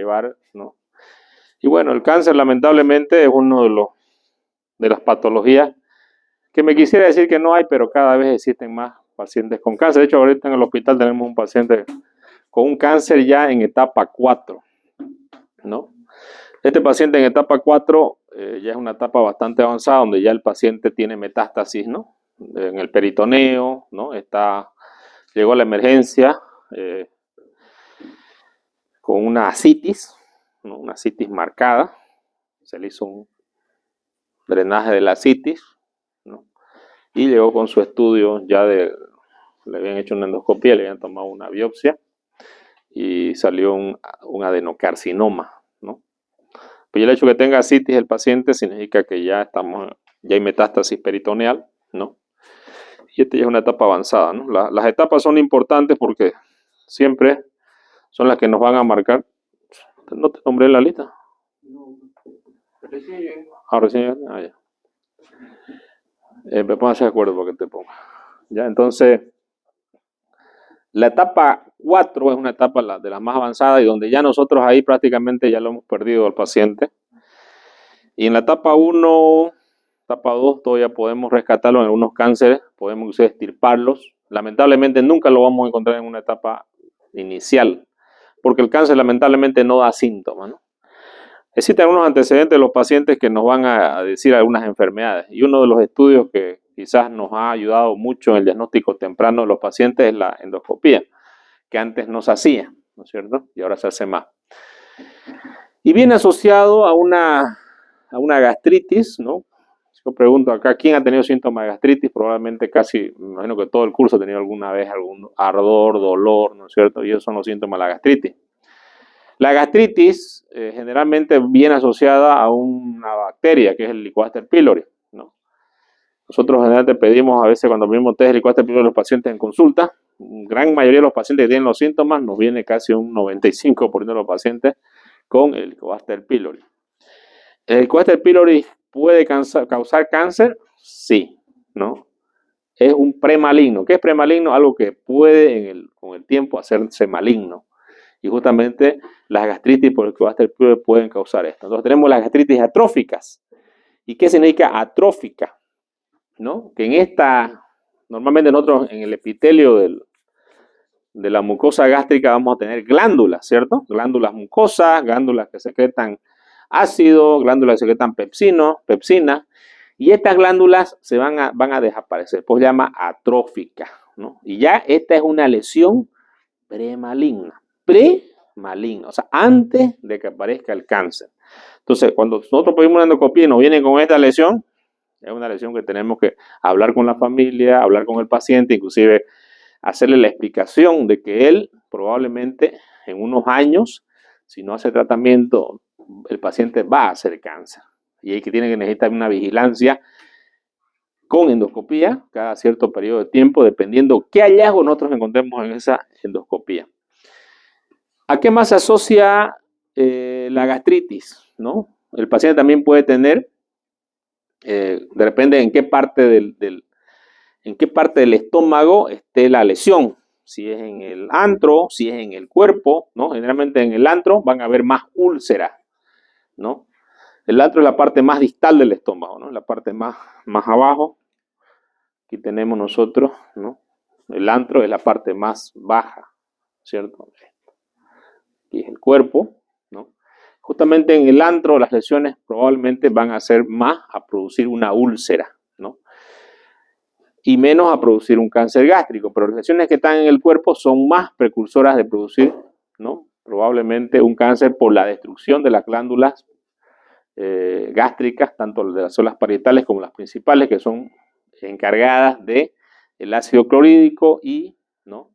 llevar, ¿no? Y bueno, el cáncer lamentablemente es uno de las patologías que me quisiera decir que no hay, pero cada vez existen más pacientes con cáncer. De hecho, ahorita en el hospital tenemos un paciente con un cáncer ya en etapa 4, ¿no? Este paciente en etapa 4 ya es una etapa bastante avanzada, donde ya el paciente tiene metástasis, ¿no? En el peritoneo, ¿no? Llegó a la emergencia con una ascitis, ¿no? Una ascitis marcada. Se le hizo un drenaje de la ascitis, ¿no? Y llegó con su estudio le habían hecho una endoscopia, le habían tomado una biopsia y salió un adenocarcinoma, ¿no? Pues el hecho de que tenga ascitis el paciente significa que ya hay metástasis peritoneal, ¿no? Y esta ya es una etapa avanzada, ¿no? Las etapas son importantes porque siempre son las que nos van a marcar. ¿No te nombré en la lista? No, recién llegué. Recién. Ya. Me pongo a hacer acuerdo para que te ponga. Ya, entonces, la etapa 4 es una etapa de las más avanzadas y donde ya nosotros ahí prácticamente ya lo hemos perdido al paciente. Y en la etapa 1, etapa 2, todavía podemos rescatarlo en algunos cánceres, podemos extirparlos. Lamentablemente nunca lo vamos a encontrar en una etapa inicial, porque el cáncer lamentablemente no da síntomas, ¿no? Existen algunos antecedentes de los pacientes que nos van a decir algunas enfermedades, y uno de los estudios que quizás nos ha ayudado mucho en el diagnóstico temprano de los pacientes es la endoscopía, que antes no se hacía, ¿no es cierto? Y ahora se hace más. Y viene asociado a una gastritis, ¿no? Yo pregunto acá, ¿quién ha tenido síntomas de gastritis? Probablemente casi, me imagino que todo el curso ha tenido alguna vez algún ardor, dolor, ¿no es cierto? Y esos son los síntomas de la gastritis. La gastritis generalmente viene asociada a una bacteria, que es el Helicobacter pylori, ¿no? Nosotros generalmente pedimos, a veces cuando pedimos test de Helicobacter pylori a los pacientes en consulta, gran mayoría de los pacientes que tienen los síntomas, nos viene casi un 95% de los pacientes con el Helicobacter pylori. ¿El Helicobacter pylori puede causar cáncer? Sí, ¿no? Es un premaligno. ¿Qué es premaligno? Algo que puede con el tiempo hacerse maligno. Y justamente las gastritis por el Helicobacter pylori pueden causar esto. Entonces tenemos las gastritis atróficas. ¿Y qué significa atrófica? ¿No? Que normalmente nosotros en el epitelio de la mucosa gástrica vamos a tener glándulas, ¿cierto? Glándulas mucosas, glándulas que secretan ácido, glándulas que secretan pepsina, y estas glándulas van a desaparecer, pues se llama atrófica, ¿no? Y ya esta es una lesión premaligna, o sea, antes de que aparezca el cáncer. Entonces, cuando nosotros pedimos una endoscopia y nos vienen con esta lesión, es una lesión que tenemos que hablar con la familia, hablar con el paciente, inclusive hacerle la explicación de que él probablemente en unos años, si no hace tratamiento, el paciente va a hacer cáncer. Y hay que necesitar una vigilancia con endoscopía cada cierto periodo de tiempo, dependiendo qué hallazgo nosotros encontremos en esa endoscopía. ¿A qué más se asocia la gastritis, ¿no? El paciente también puede tener, depende en qué parte del estómago esté la lesión. Si es en el antro, si es en el cuerpo, ¿no? Generalmente en el antro van a haber más úlceras, ¿no? El antro es la parte más distal del estómago, ¿no? La parte más abajo. Aquí tenemos nosotros, ¿no? El antro es la parte más baja, ¿cierto? Aquí es el cuerpo, ¿no? Justamente en el antro las lesiones probablemente van a ser más a producir una úlcera, ¿no? Y menos a producir un cáncer gástrico, pero las lesiones que están en el cuerpo son más precursoras de producir, ¿no? Probablemente un cáncer por la destrucción de las glándulas gástricas, tanto de las células parietales como las principales, que son encargadas del ácido clorhídrico y, ¿no?,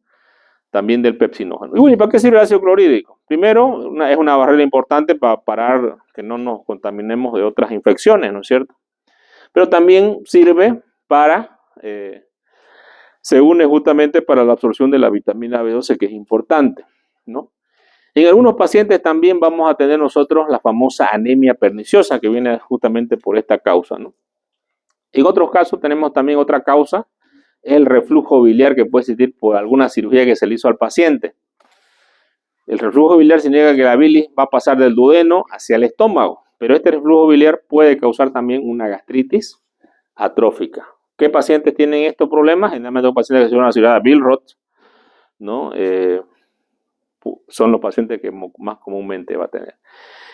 también del pepsinógeno. Y bueno, ¿para qué sirve el ácido clorhídrico? Primero, es una barrera importante para parar que no nos contaminemos de otras infecciones, ¿no es cierto? Pero también sirve se une justamente para la absorción de la vitamina B12, que es importante, ¿no? En algunos pacientes también vamos a tener nosotros la famosa anemia perniciosa, que viene justamente por esta causa, ¿no? En otros casos tenemos también otra causa, el reflujo biliar, que puede existir por alguna cirugía que se le hizo al paciente. El reflujo biliar significa que la bilis va a pasar del duodeno hacia el estómago, pero este reflujo biliar puede causar también una gastritis atrófica. ¿Qué pacientes tienen estos problemas? Generalmente los pacientes que tienen una cirrosis Billroth, ¿no? Son los pacientes que más comúnmente va a tener.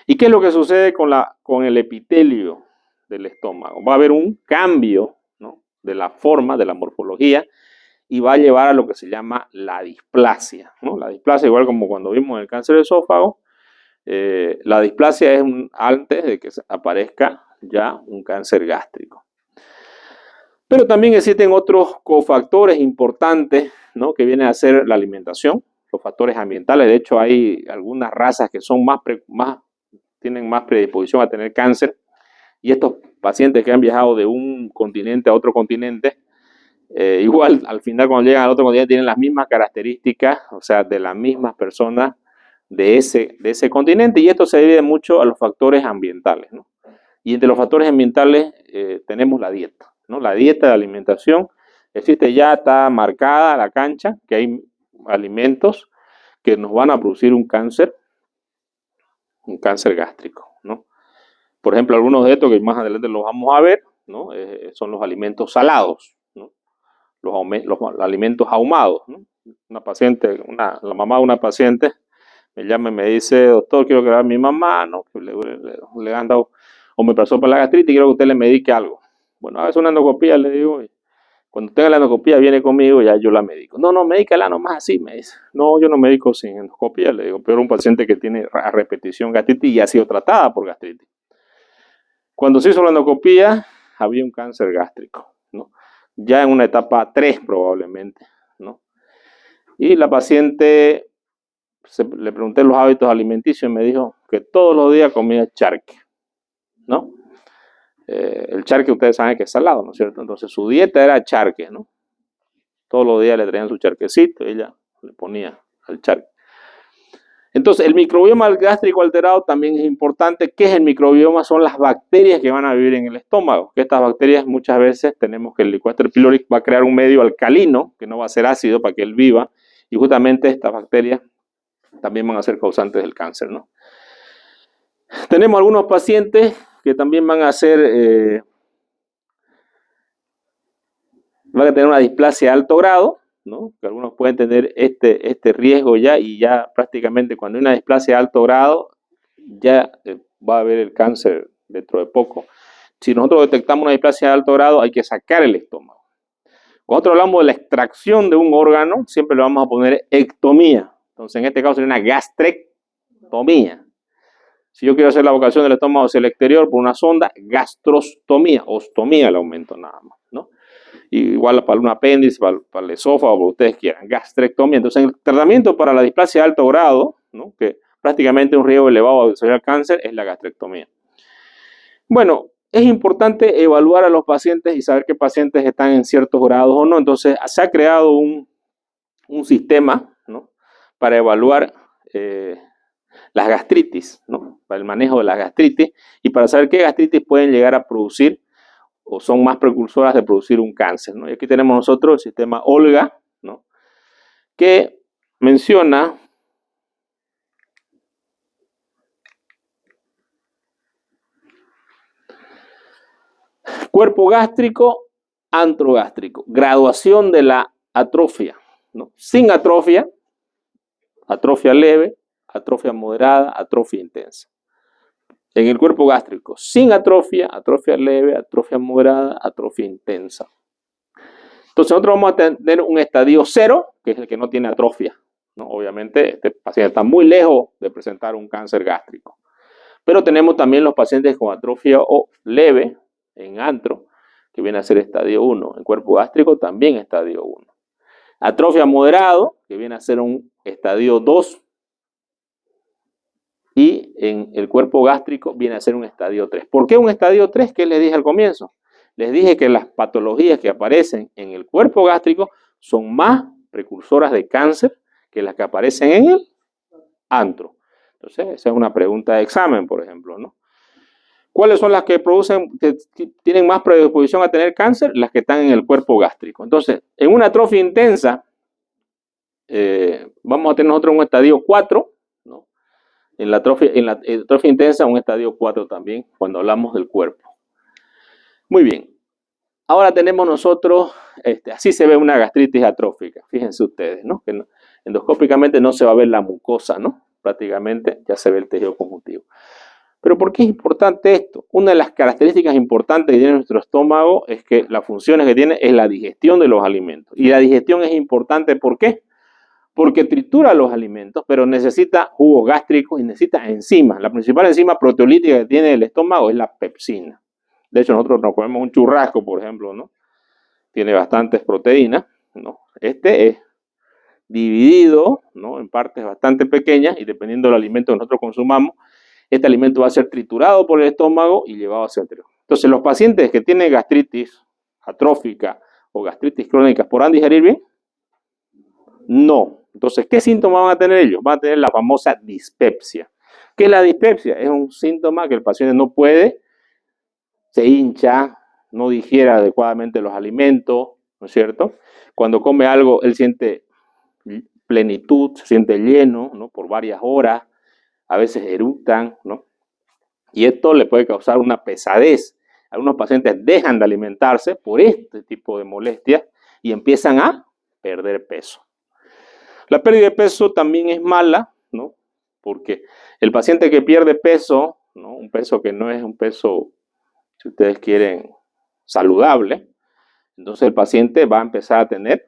¿Y qué es lo que sucede con el epitelio del estómago? Va a haber un cambio, ¿no?, de la forma, de la morfología, y va a llevar a lo que se llama la displasia, ¿no? La displasia, igual como cuando vimos el cáncer de esófago, la displasia es antes de que aparezca ya un cáncer gástrico. Pero también existen otros cofactores importantes, ¿no?, que vienen a ser la alimentación, los factores ambientales. De hecho, hay algunas razas que son tienen más predisposición a tener cáncer, y estos pacientes que han viajado de un continente a otro continente, igual al final cuando llegan al otro continente tienen las mismas características, o sea, de las mismas personas de ese continente, y esto se debe mucho a los factores ambientales, ¿no? Y entre los factores ambientales tenemos la dieta, ¿no? La dieta de alimentación existe, ya está marcada la cancha, que hay alimentos que nos van a producir un cáncer gástrico, ¿no? Por ejemplo, algunos de estos que más adelante los vamos a ver, ¿no?, son los alimentos salados, ¿no?, los alimentos ahumados, ¿no? Una paciente, la mamá de una paciente me llama y me dice: doctor, quiero que vea a mi mamá, ¿no?, que le han dado omeprazol para la gastritis, quiero que usted le medique algo. Bueno, haga una endoscopía, le digo, y cuando tenga la endoscopía viene conmigo y ya yo la medico. No, medícala nomás así, me dice. No, yo no medico sin endoscopía, le digo, pero un paciente que tiene a repetición gastritis y ha sido tratada por gastritis. Cuando se hizo la endoscopía, había un cáncer gástrico, ¿no?, ya en una etapa 3 probablemente, ¿no? Y la paciente, le pregunté los hábitos alimenticios y me dijo que todos los días comía charque, ¿no? El charque ustedes saben que es salado, ¿no es cierto? Entonces su dieta era charque, ¿no? Todos los días le traían su charquecito y ella le ponía al charque. Entonces el microbioma gástrico alterado también es importante. ¿Qué es el microbioma? Son las bacterias que van a vivir en el estómago. Que estas bacterias muchas veces tenemos que el Helicobacter pylori va a crear un medio alcalino que no va a ser ácido para que él viva, y justamente estas bacterias también van a ser causantes del cáncer, ¿no? Tenemos algunos pacientes que también van a tener una displasia de alto grado, ¿no? Que algunos pueden tener este riesgo ya, y ya prácticamente cuando hay una displasia de alto grado ya va a haber el cáncer dentro de poco. Si nosotros detectamos una displasia de alto grado, hay que sacar el estómago. Cuando nosotros hablamos de la extracción de un órgano, siempre le vamos a poner ectomía. Entonces en este caso sería una gastrectomía. Si yo quiero hacer la evacuación del estómago hacia el exterior por una sonda, gastrostomía, ostomía el aumento nada más, ¿no? Igual para un apéndice, para el esófago, lo que ustedes quieran, gastrectomía. Entonces, el tratamiento para la displasia de alto grado, ¿no?, que prácticamente un riesgo elevado de desarrollar cáncer, es la gastrectomía. Bueno, es importante evaluar a los pacientes y saber qué pacientes están en ciertos grados o no. Entonces, se ha creado un sistema, ¿no?, para evaluar las gastritis, ¿no?, para el manejo de las gastritis y para saber qué gastritis pueden llegar a producir o son más precursoras de producir un cáncer, ¿no? Y aquí tenemos nosotros el sistema Olga, ¿no?, que menciona cuerpo gástrico, antrogástrico, graduación de la atrofia, ¿no? Sin atrofia, atrofia leve, atrofia moderada, atrofia intensa. En el cuerpo gástrico, sin atrofia, atrofia leve, atrofia moderada, atrofia intensa. Entonces nosotros vamos a tener un estadio 0, que es el que no tiene atrofia, ¿no? Obviamente este paciente está muy lejos de presentar un cáncer gástrico. Pero tenemos también los pacientes con atrofia leve en antro, que viene a ser estadio 1. En cuerpo gástrico también estadio 1. Atrofia moderado, que viene a ser un estadio 2. Y en el cuerpo gástrico viene a ser un estadio 3. ¿Por qué un estadio 3? ¿Qué les dije al comienzo? Les dije que las patologías que aparecen en el cuerpo gástrico son más precursoras de cáncer que las que aparecen en el antro. Entonces, esa es una pregunta de examen, por ejemplo, ¿no? ¿Cuáles son las que tienen más predisposición a tener cáncer? Las que están en el cuerpo gástrico. Entonces, en una atrofia intensa, vamos a tener nosotros un estadio 4, En la atrofia intensa, un estadio 4 también, cuando hablamos del cuerpo. Muy bien. Ahora tenemos nosotros, así se ve una gastritis atrófica. Fíjense ustedes, ¿no? Que endoscópicamente no se va a ver la mucosa, ¿no? Prácticamente ya se ve el tejido conjuntivo. Pero ¿por qué es importante esto? Una de las características importantes que tiene nuestro estómago es que las funciones que tiene es la digestión de los alimentos. Y la digestión es importante, ¿por qué? Porque tritura los alimentos, pero necesita jugos gástricos y necesita enzimas. La principal enzima proteolítica que tiene el estómago es la pepsina. De hecho, nosotros nos comemos un churrasco, por ejemplo, ¿no? Tiene bastantes proteínas, ¿no? Este es dividido, ¿no? En partes bastante pequeñas y dependiendo del alimento que nosotros consumamos, este alimento va a ser triturado por el estómago y llevado hacia el interior. Entonces, los pacientes que tienen gastritis atrófica o gastritis crónica, ¿podrán digerir bien? No. Entonces, ¿qué síntomas van a tener ellos? Van a tener la famosa dispepsia. ¿Qué es la dispepsia? Es un síntoma que el paciente no puede, se hincha, no digiere adecuadamente los alimentos, ¿no es cierto? Cuando come algo, él siente plenitud, se siente lleno, ¿no? Por varias horas, a veces eructan, ¿no? Y esto le puede causar una pesadez. Algunos pacientes dejan de alimentarse por este tipo de molestias y empiezan a perder peso. La pérdida de peso también es mala, ¿no? Porque el paciente que pierde peso, ¿no? Un peso que no es un peso, si ustedes quieren, saludable, entonces el paciente va a empezar a tener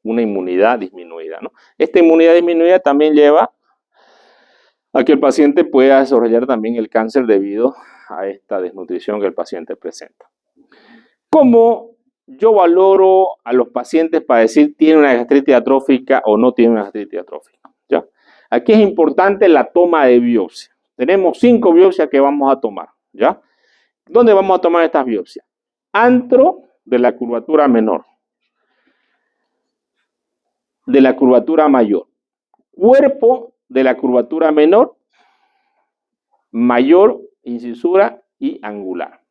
una inmunidad disminuida, ¿no? Esta inmunidad disminuida también lleva a que el paciente pueda desarrollar también el cáncer debido a esta desnutrición que el paciente presenta. ¿Cómo yo valoro a los pacientes para decir tiene una gastritis atrófica o no tiene una gastritis atrófica? ¿Ya? Aquí es importante la toma de biopsia. Tenemos 5 biopsias que vamos a tomar, ¿ya? ¿Dónde vamos a tomar estas biopsias? Antro de la curvatura menor, de la curvatura mayor, cuerpo de la curvatura menor, mayor, incisura y angular.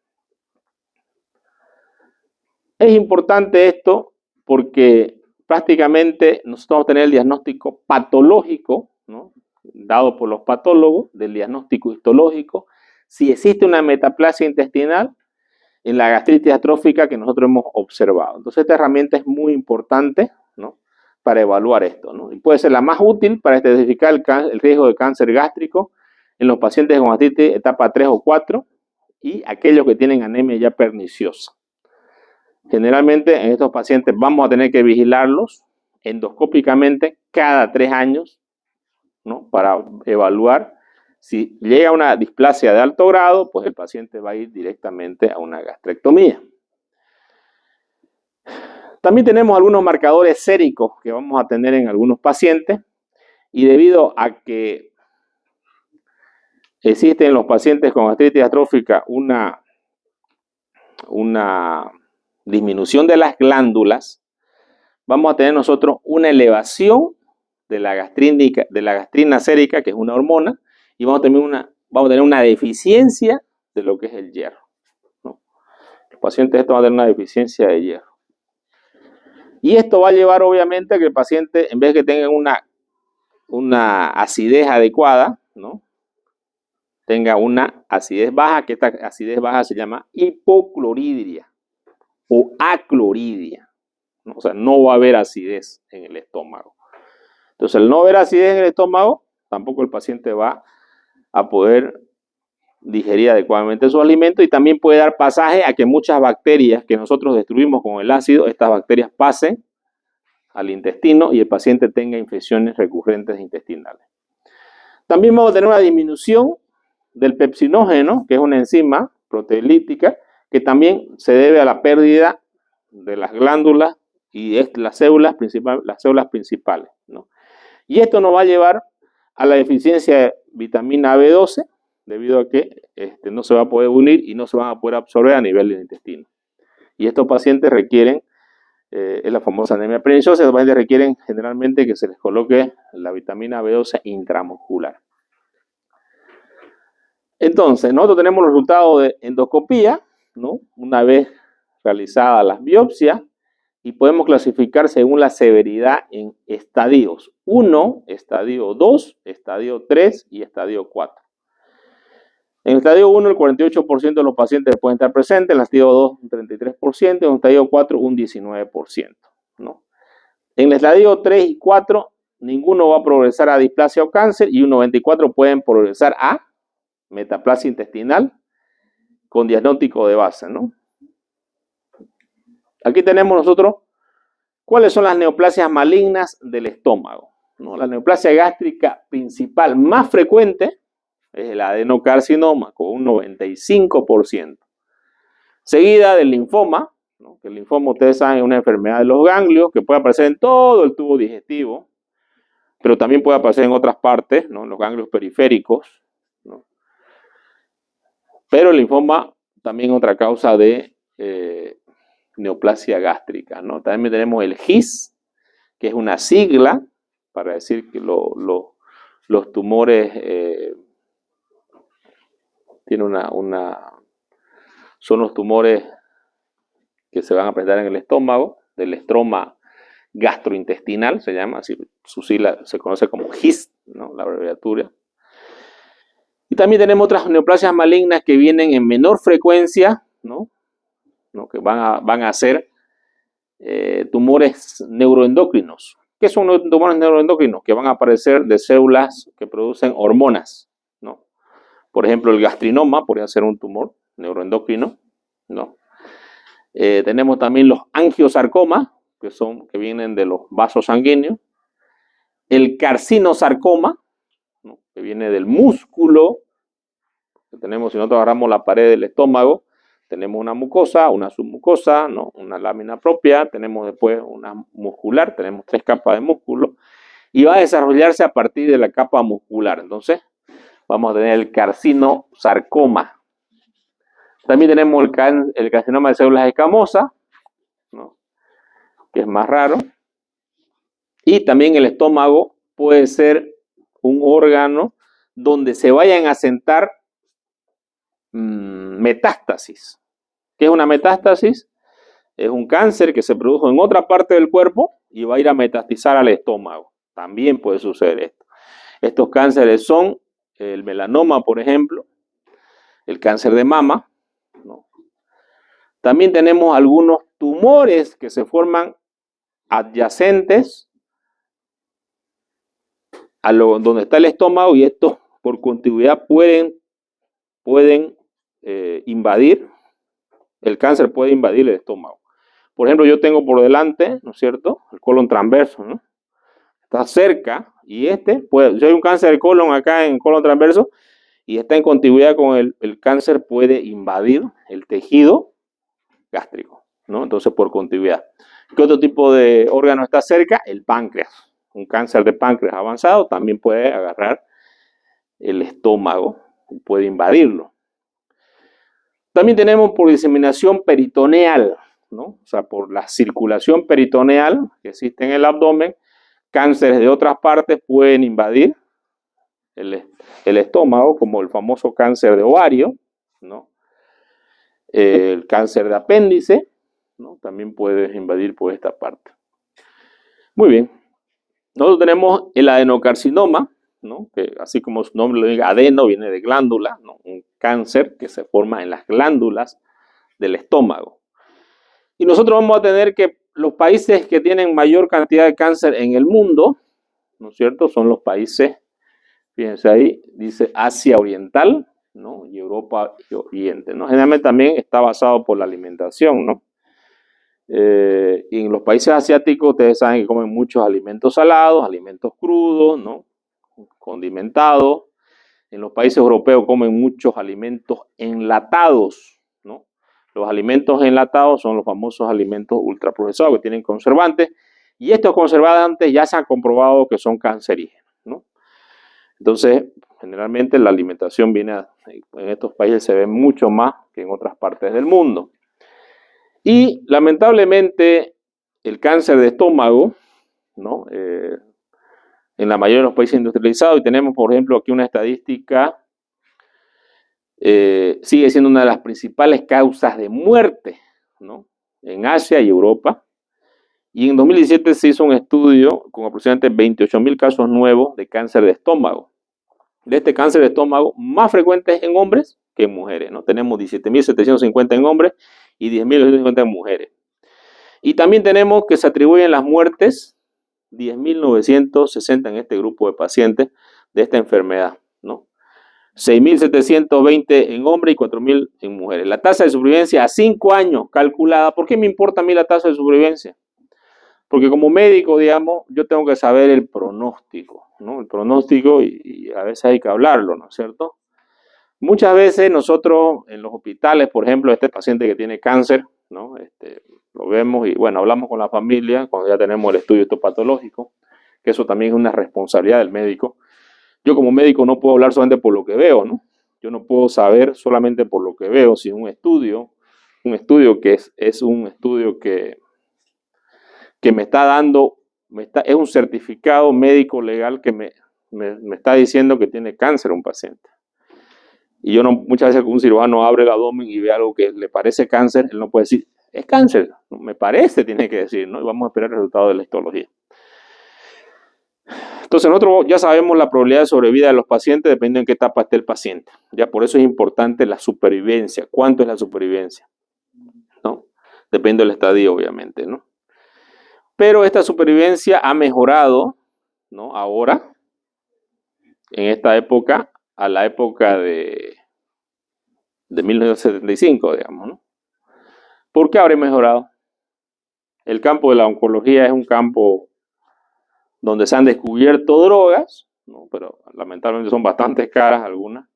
Es importante esto porque prácticamente nosotros vamos a tener el diagnóstico patológico, ¿no? Dado por los patólogos, del diagnóstico histológico, si existe una metaplasia intestinal en la gastritis atrófica que nosotros hemos observado. Entonces esta herramienta es muy importante, ¿no? Para evaluar esto, ¿no? Y puede ser la más útil para identificar el riesgo de cáncer gástrico en los pacientes con gastritis etapa 3 o 4 y aquellos que tienen anemia ya perniciosa. Generalmente en estos pacientes vamos a tener que vigilarlos endoscópicamente cada 3 años, ¿no? Para evaluar si llega una displasia de alto grado, pues el paciente va a ir directamente a una gastrectomía. También tenemos algunos marcadores séricos que vamos a tener en algunos pacientes y debido a que existe en los pacientes con gastritis atrófica una disminución de las glándulas, vamos a tener nosotros una elevación de la gastrina sérica, que es una hormona, y vamos a tener una deficiencia de lo que es el hierro, ¿no? Los pacientes estos van a tener una deficiencia de hierro. Y esto va a llevar obviamente a que el paciente, en vez de que tenga una acidez adecuada, ¿no? Tenga una acidez baja, que esta acidez baja se llama hipocloridria o acloridria, ¿no? O sea, no va a haber acidez en el estómago. Entonces, al no haber acidez en el estómago, tampoco el paciente va a poder digerir adecuadamente sus alimentos y también puede dar pasaje a que muchas bacterias que nosotros destruimos con el ácido, estas bacterias pasen al intestino y el paciente tenga infecciones recurrentes intestinales. También vamos a tener una disminución del pepsinógeno, que es una enzima proteolítica, que también se debe a la pérdida de las glándulas y las células principales, ¿no? Y esto nos va a llevar a la deficiencia de vitamina B12, debido a que no se va a poder unir y no se van a poder absorber a nivel del intestino. Y estos pacientes requieren, es la famosa anemia perniciosa, estos pacientes requieren generalmente que se les coloque la vitamina B12 intramuscular. Entonces, nosotros tenemos los resultados de endoscopía, ¿no? Una vez realizadas las biopsias, y podemos clasificar según la severidad en estadios 1, estadio 2, estadio 3 y estadio 4. En el estadio 1, el 48% de los pacientes pueden estar presentes, en el estadio 2, un 33%, en el estadio 4, un 19%, ¿no? En el estadio 3 y 4, ninguno va a progresar a displasia o cáncer y un 94% pueden progresar a metaplasia intestinal con diagnóstico de base, ¿no? Aquí tenemos nosotros cuáles son las neoplasias malignas del estómago, ¿no? La neoplasia gástrica principal más frecuente es el adenocarcinoma con un 95%, seguida del linfoma, ¿no? Que el linfoma, ustedes saben, es una enfermedad de los ganglios que puede aparecer en todo el tubo digestivo, pero también puede aparecer en otras partes, ¿no? En los ganglios periféricos, ¿no? Pero el linfoma también es otra causa de neoplasia gástrica, ¿no? También tenemos el GIS, que es una sigla para decir que los tumores son los tumores que se van a presentar en el estómago, del estroma gastrointestinal, se llama, así, su sigla se conoce como GIS, ¿no? La abreviatura. Y también tenemos otras neoplasias malignas que vienen en menor frecuencia, ¿no? Que van a ser tumores neuroendocrinos. ¿Qué son los tumores neuroendocrinos? Que van a aparecer de células que producen hormonas, ¿no? Por ejemplo, el gastrinoma podría ser un tumor neuroendocrino, ¿no? Tenemos también los angiosarcomas, que vienen de los vasos sanguíneos. El carcinosarcoma, ¿no? Que viene del músculo que tenemos. Si nosotros agarramos la pared del estómago, tenemos una mucosa, una submucosa, ¿no? Una lámina propia, tenemos después una muscular, tenemos 3 capas de músculo, y va a desarrollarse a partir de la capa muscular. Entonces, vamos a tener el carcinosarcoma. También tenemos el carcinoma de células escamosas, ¿no? Que es más raro. Y también el estómago puede ser un órgano donde se vayan a sentar metástasis. ¿Qué es una metástasis? Es un cáncer que se produjo en otra parte del cuerpo y va a ir a metastizar al estómago. También puede suceder esto. Estos cánceres son el melanoma, por ejemplo, el cáncer de mama, ¿no? También tenemos algunos tumores que se forman adyacentes a donde está el estómago, y estos por contigüidad pueden invadir, el cáncer puede invadir el estómago. Por ejemplo, yo tengo por delante, ¿no es cierto?, el colon transverso, ¿no? Está cerca, y si hay un cáncer de colon acá en colon transverso y está en contigüidad con el cáncer, puede invadir el tejido gástrico, ¿no? Entonces, por contigüidad. ¿Qué otro tipo de órgano está cerca? El páncreas. Un cáncer de páncreas avanzado también puede agarrar el estómago y puede invadirlo. También tenemos por diseminación peritoneal, ¿no? O sea, por la circulación peritoneal que existe en el abdomen, cánceres de otras partes pueden invadir el estómago, como el famoso cáncer de ovario, ¿no? El cáncer de apéndice, ¿no? También puede invadir por esta parte. Muy bien. Nosotros tenemos el adenocarcinoma, ¿no? Que así como su nombre lo diga, adeno viene de glándula, ¿no? Un cáncer que se forma en las glándulas del estómago. Y nosotros vamos a tener que los países que tienen mayor cantidad de cáncer en el mundo, ¿no es cierto?, son los países, fíjense ahí, dice Asia Oriental, ¿no? Y Europa y Oriente, ¿no? Generalmente también está basado por la alimentación, ¿no? Y en los países asiáticos ustedes saben que comen muchos alimentos salados, alimentos crudos, ¿no? Condimentados. En los países europeos comen muchos alimentos enlatados, ¿no? Los alimentos enlatados son los famosos alimentos ultraprocesados que tienen conservantes, y estos conservantes ya se han comprobado que son cancerígenos, ¿no? Entonces, generalmente la alimentación en estos países se ve mucho más que en otras partes del mundo. Y lamentablemente el cáncer de estómago, ¿no? En la mayoría de los países industrializados, y tenemos por ejemplo aquí una estadística, sigue siendo una de las principales causas de muerte, ¿no? En Asia y Europa. Y en 2017 se hizo un estudio con aproximadamente 28.000 casos nuevos de cáncer de estómago. De este cáncer de estómago, más frecuente es en hombres que en mujeres, ¿no? Tenemos 17.750 en hombres y 10.950 en mujeres. Y también tenemos que se atribuyen las muertes, 10.960 en este grupo de pacientes de esta enfermedad, ¿no? 6.720 en hombres y 4.000 en mujeres. La tasa de supervivencia a 5 años calculada. ¿Por qué me importa a mí la tasa de supervivencia? Porque como médico, digamos, yo tengo que saber el pronóstico, ¿no? El pronóstico y a veces hay que hablarlo, ¿no es cierto? Muchas veces nosotros en los hospitales, por ejemplo, este paciente que tiene cáncer, ¿no? Lo vemos y bueno, hablamos con la familia cuando ya tenemos el estudio histopatológico, que eso también es una responsabilidad del médico. Yo como médico no puedo hablar solamente por lo que veo, ¿no? Yo no puedo saber solamente por lo que veo, sino un estudio que es un estudio que me está dando, es un certificado médico legal que me está diciendo que tiene cáncer un paciente. Y yo no, muchas veces un cirujano abre el abdomen y ve algo que le parece cáncer, él no puede decir, es cáncer, no, me parece, tiene que decir, ¿no? Y vamos a esperar el resultado de la histología. Entonces nosotros ya sabemos la probabilidad de sobrevida de los pacientes dependiendo en qué etapa esté el paciente. Ya por eso es importante la supervivencia. ¿Cuánto es la supervivencia? ¿No? Depende del estadio, obviamente, ¿no? Pero esta supervivencia ha mejorado, ¿no? Ahora, en esta época, a la época de 1975, digamos, ¿no? ¿Por qué habrá mejorado? El campo de la oncología es un campo donde se han descubierto drogas, ¿no? Pero lamentablemente son bastante caras algunas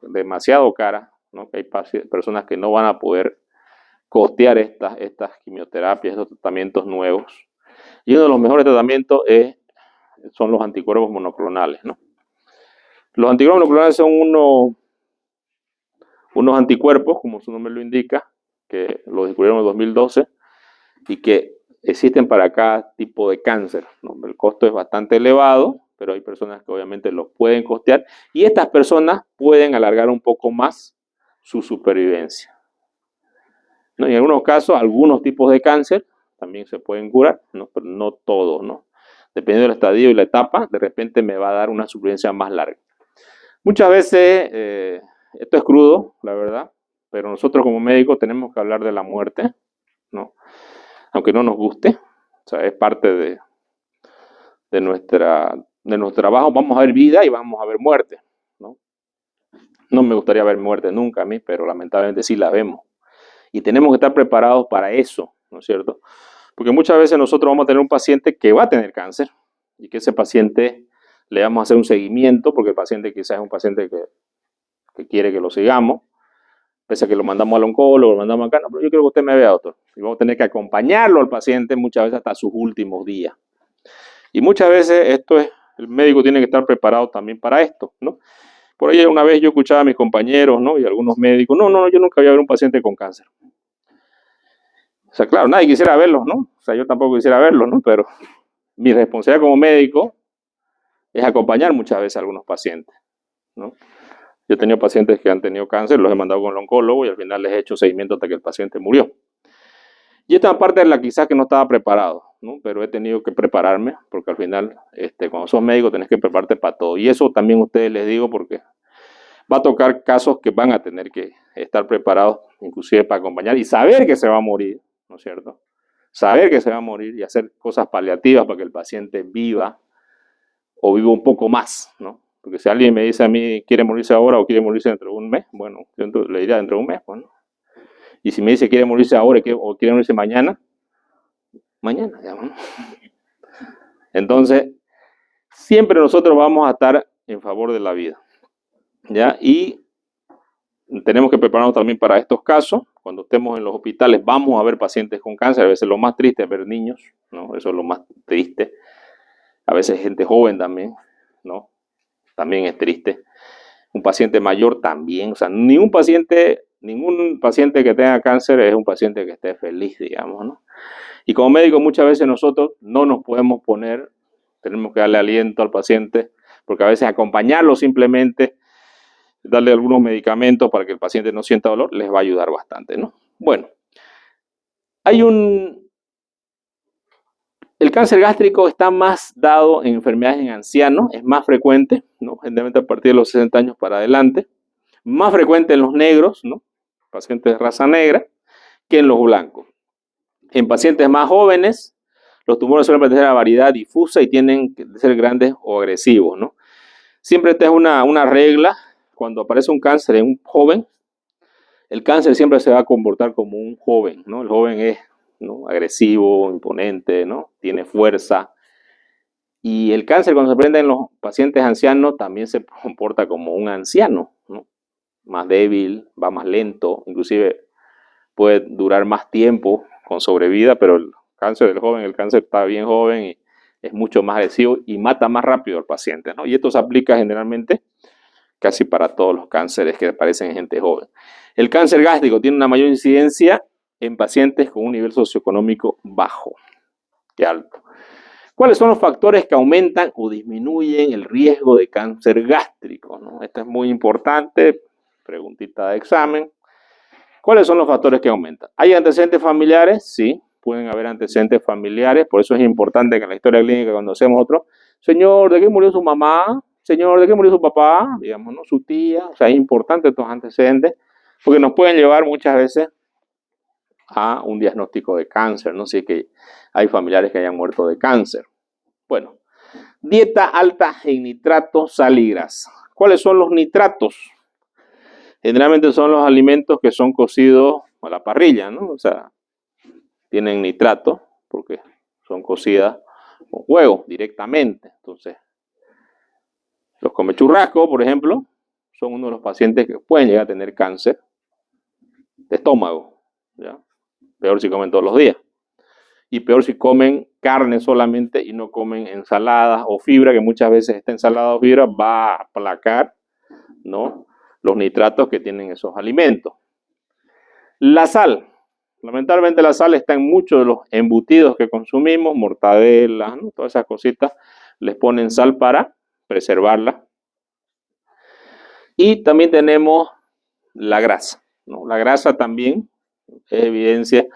demasiado caras, ¿no? Que hay personas que no van a poder costear estas quimioterapias, estos tratamientos nuevos. Y uno de los mejores tratamientos son los anticuerpos monoclonales, ¿no? Los anticuerpos monoclonales son unos anticuerpos, como su nombre lo indica, que los descubrieron en 2012 y que existen para cada tipo de cáncer, ¿no? El costo es bastante elevado, pero hay personas que obviamente lo pueden costear y estas personas pueden alargar un poco más su supervivencia, ¿no? Y en algunos casos, algunos tipos de cáncer también se pueden curar, ¿no? Pero no todos, ¿no? Dependiendo del estadio y la etapa, de repente me va a dar una supervivencia más larga. Muchas veces, esto es crudo, la verdad, pero nosotros como médicos tenemos que hablar de la muerte, ¿no? Aunque no nos guste, o sea, es parte de nuestro trabajo. Vamos a ver vida y vamos a ver muerte, ¿no? No me gustaría ver muerte nunca a mí, pero lamentablemente sí la vemos. Y tenemos que estar preparados para eso, ¿no es cierto? Porque muchas veces nosotros vamos a tener un paciente que va a tener cáncer y que ese paciente le vamos a hacer un seguimiento, porque el paciente quizás es un paciente que quiere que lo sigamos, pese a que lo mandamos al oncólogo, lo mandamos acá, no, pero yo quiero que usted me vea, doctor. Y vamos a tener que acompañarlo al paciente muchas veces hasta sus últimos días. Y muchas veces el médico tiene que estar preparado también para esto, ¿no? Por ahí una vez yo escuchaba a mis compañeros, ¿no? Y algunos médicos, no, yo nunca voy a ver un paciente con cáncer. O sea, claro, nadie quisiera verlos, ¿no? O sea, yo tampoco quisiera verlos, ¿no? Pero mi responsabilidad como médico es acompañar muchas veces a algunos pacientes, ¿no? Yo he tenido pacientes que han tenido cáncer, los he mandado con el oncólogo y al final les he hecho seguimiento hasta que el paciente murió. Y esta parte es la quizás que no estaba preparado, ¿no? Pero he tenido que prepararme porque al final, cuando sos médico tenés que prepararte para todo. Y eso también a ustedes les digo porque va a tocar casos que van a tener que estar preparados, inclusive para acompañar y saber que se va a morir, ¿no es cierto? Saber que se va a morir y hacer cosas paliativas para que el paciente viva o viva un poco más, ¿no? Porque si alguien me dice a mí, quiere morirse ahora o quiere morirse dentro de un mes, bueno, yo le diría dentro de un mes, bueno. Y si me dice quiere morirse ahora o quiere morirse mañana, digamos. Entonces, siempre nosotros vamos a estar en favor de la vida, ¿ya? Y tenemos que prepararnos también para estos casos. Cuando estemos en los hospitales vamos a ver pacientes con cáncer. A veces lo más triste es ver niños, ¿no? Eso es lo más triste. A veces gente joven también, ¿no? También es triste. Un paciente mayor también. O sea, ningún paciente que tenga cáncer es un paciente que esté feliz, digamos, ¿no? Y como médicos muchas veces nosotros no nos podemos poner, tenemos que darle aliento al paciente, porque a veces acompañarlo simplemente, darle algunos medicamentos para que el paciente no sienta dolor, les va a ayudar bastante, ¿no? Bueno, El cáncer gástrico está más dado en enfermedades en ancianos, es más frecuente, ¿no? Generalmente a partir de los 60 años para adelante, más frecuente en los negros, ¿no? Pacientes de raza negra, que en los blancos. En pacientes más jóvenes, los tumores suelen pertenecer a variedad difusa y tienen que ser grandes o agresivos, ¿no? Siempre esta es una regla, cuando aparece un cáncer en un joven, el cáncer siempre se va a comportar como un joven, ¿no? El joven es, ¿no?, agresivo, imponente, ¿no? Tiene fuerza. Y el cáncer, cuando se presenta en los pacientes ancianos, también se comporta como un anciano, ¿no? Más débil, va más lento, inclusive puede durar más tiempo con sobrevida, pero el cáncer del joven, el cáncer está bien joven y es mucho más agresivo y mata más rápido al paciente, ¿no? Y esto se aplica generalmente casi para todos los cánceres que aparecen en gente joven. El cáncer gástrico tiene una mayor incidencia en pacientes con un nivel socioeconómico bajo que alto. ¿Cuáles son los factores que aumentan o disminuyen el riesgo de cáncer gástrico, ¿no? Esto es muy importante, preguntita de examen. ¿Cuáles son los factores que aumentan? ¿Hay antecedentes familiares? Sí, pueden haber antecedentes familiares, por eso es importante que en la historia clínica, cuando hacemos otro, señor, ¿de qué murió su mamá? Señor, ¿de qué murió su papá? Digamos, ¿no? Su tía. O sea, es importante estos antecedentes, porque nos pueden llevar muchas veces a un diagnóstico de cáncer, ¿no? Si es que hay familiares que hayan muerto de cáncer. Bueno, dieta alta en nitratos, sal y grasa. ¿Cuáles son los nitratos? Generalmente son los alimentos que son cocidos a la parrilla, ¿no? O sea, tienen nitrato porque son cocidas con huevo directamente. Entonces, los comechurrascos, por ejemplo, son uno de los pacientes que pueden llegar a tener cáncer de estómago, ¿ya? Peor si comen todos los días. Y peor si comen carne solamente y no comen ensaladas o fibra, que muchas veces esta ensalada o fibra va a aplacar, ¿no?, los nitratos que tienen esos alimentos. La sal. Lamentablemente la sal está en muchos de los embutidos que consumimos, mortadela, ¿no?, todas esas cositas, les ponen sal para preservarla. Y también tenemos la grasa, ¿no? La grasa también es evidencia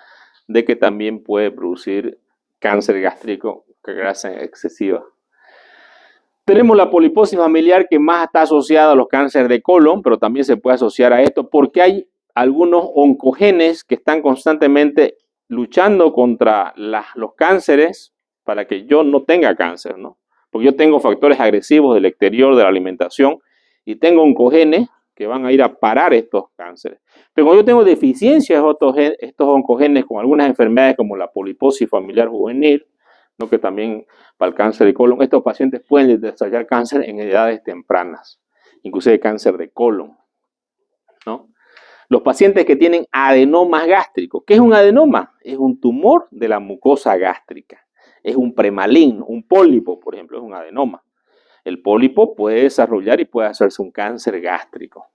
de que también puede producir cáncer gástrico, grasa excesiva. Tenemos la poliposis familiar, que más está asociada a los cánceres de colon, pero también se puede asociar a esto porque hay algunos oncogenes que están constantemente luchando contra los cánceres para que yo no tenga cáncer, ¿no? Porque yo tengo factores agresivos del exterior, de la alimentación, y tengo oncogenes que van a ir a parar estos cánceres. Pero cuando yo tengo deficiencias de estos oncogenes con algunas enfermedades como la poliposis familiar juvenil, ¿no?, que también para el cáncer de colon, estos pacientes pueden desarrollar cáncer en edades tempranas, inclusive cáncer de colon, ¿no? Los pacientes que tienen adenomas gástricos. ¿Qué es un adenoma? Es un tumor de la mucosa gástrica. Es un premaligno, un pólipo, por ejemplo, es un adenoma. El pólipo puede desarrollar y puede hacerse un cáncer gástrico.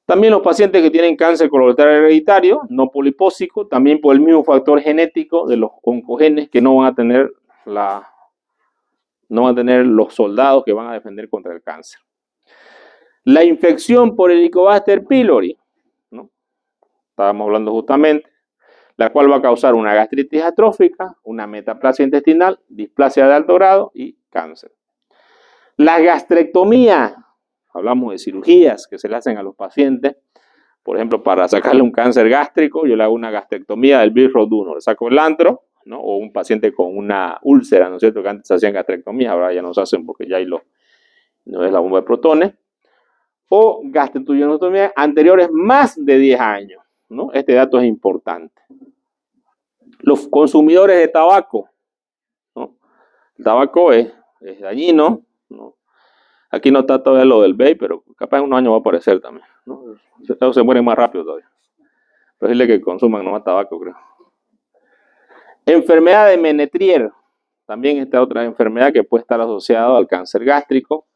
También los pacientes que tienen cáncer colorectal hereditario, no polipósico, también por el mismo factor genético de los oncogenes que no van a tener los soldados que van a defender contra el cáncer. La infección por Helicobacter pylori, ¿no?, estábamos hablando justamente, la cual va a causar una gastritis atrófica, una metaplasia intestinal, displasia de alto grado y cáncer. La gastrectomía, hablamos de cirugías que se le hacen a los pacientes, por ejemplo, para sacarle un cáncer gástrico, yo le hago una gastrectomía del Big-Rod 1, le saco el antro, ¿no?, o un paciente con una úlcera, ¿no es cierto?, que antes se hacían gastrectomías, ahora ya no se hacen porque ya hay no es la bomba de protones, o gastroenterotomía anteriores más de 10 años, ¿no? Este dato es importante. Los consumidores de tabaco, ¿no? El tabaco es dañino, ¿no? Aquí no está todavía lo del vape, pero capaz en unos años va a aparecer también, ¿no? Se mueren más rápido todavía. Pero es que consuman nomás tabaco, creo. Enfermedad de Menetrier, también esta otra enfermedad que puede estar asociada al cáncer gástrico.